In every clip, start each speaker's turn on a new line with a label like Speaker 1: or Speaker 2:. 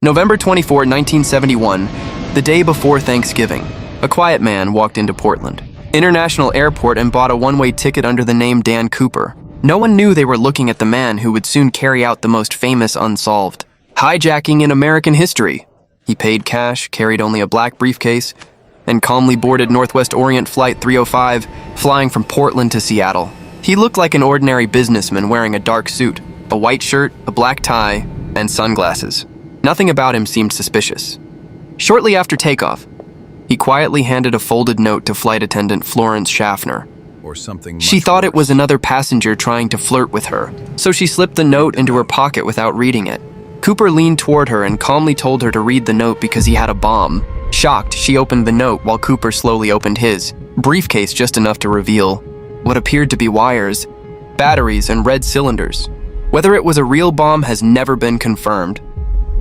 Speaker 1: November 24, 1971, the day before Thanksgiving, a quiet man walked into Portland International Airport and bought a one-way ticket under the name Dan Cooper. No one knew they were looking at the man who would soon carry out the most famous Unsolved hijacking in American history. He paid cash, carried only a black briefcase, and calmly boarded Northwest Orient Flight 305, flying from Portland to Seattle. He looked like an ordinary businessman wearing a dark suit, a white shirt, a black tie, and sunglasses. Nothing about him seemed suspicious. Shortly after takeoff, he quietly handed a folded note to flight attendant Florence Schaffner. She thought it was another passenger trying to flirt with her, so she slipped the note into her pocket without reading it. Cooper leaned toward her and calmly told her to read the note because he had a bomb. Shocked, she opened the note while Cooper slowly opened his briefcase just enough to reveal what appeared to be wires, batteries, and red cylinders. Whether it was a real bomb has never been confirmed,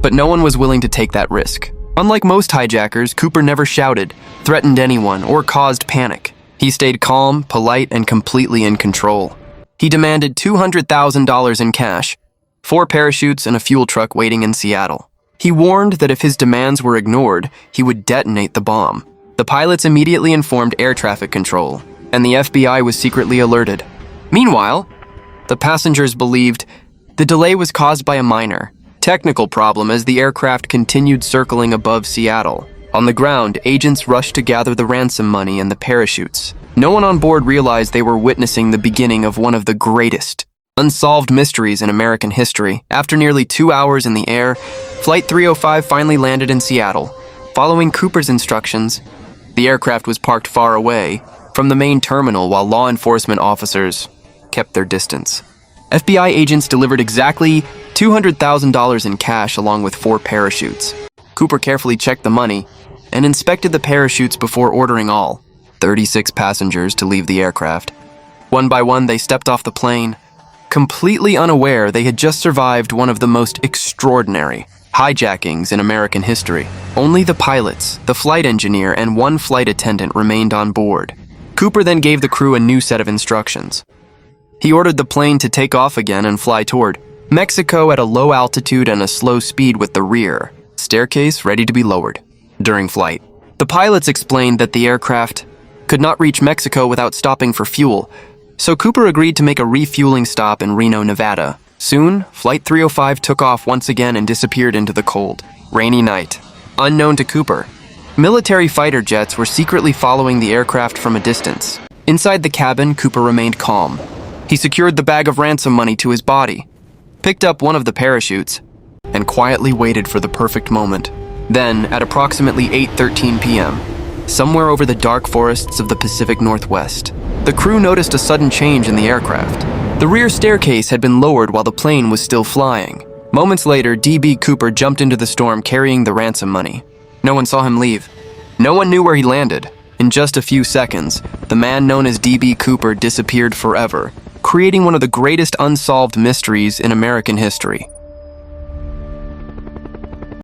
Speaker 1: but no one was willing to take that risk. Unlike most hijackers, Cooper never shouted, threatened anyone, or caused panic. He stayed calm, polite, and completely in control. He demanded $200,000 in cash, 4 parachutes, and a fuel truck waiting in Seattle. He warned that if his demands were ignored, he would detonate the bomb. The pilots immediately informed air traffic control, and the FBI was secretly alerted. Meanwhile, the passengers believed the delay was caused by a minor technical problem as the aircraft continued circling above Seattle. On the ground, agents rushed to gather the ransom money and the parachutes. No one on board realized they were witnessing the beginning of one of the greatest unsolved mysteries in American history. After nearly 2 hours in the air, Flight 305 finally landed in Seattle. Following Cooper's instructions, the aircraft was parked far away from the main terminal while law enforcement officers kept their distance. FBI agents delivered exactly $200,000 in cash along with 4 parachutes. Cooper carefully checked the money and inspected the parachutes before ordering all 36 passengers to leave the aircraft. One by one, they stepped off the plane, completely unaware they had just survived one of the most extraordinary hijackings in American history. Only the pilots, the flight engineer, and 1 flight attendant remained on board. Cooper then gave the crew a new set of instructions. He ordered the plane to take off again and fly toward Mexico at a low altitude and a slow speed with the rear staircase ready to be lowered. During flight, the pilots explained that the aircraft could not reach Mexico without stopping for fuel, so Cooper agreed to make a refueling stop in Reno, Nevada. Soon, Flight 305 took off once again and disappeared into the cold, rainy night. Unknown to Cooper, military fighter jets were secretly following the aircraft from a distance. Inside the cabin, Cooper remained calm. He secured the bag of ransom money to his body, picked up one of the parachutes, and quietly waited for the perfect moment. Then, at approximately 8:13 p.m., somewhere over the dark forests of the Pacific Northwest, the crew noticed a sudden change in the aircraft. The rear staircase had been lowered while the plane was still flying. Moments later, D.B. Cooper jumped into the storm carrying the ransom money. No one saw him leave. No one knew where he landed. In just a few seconds, the man known as D.B. Cooper disappeared forever, creating one of the greatest unsolved mysteries in American history.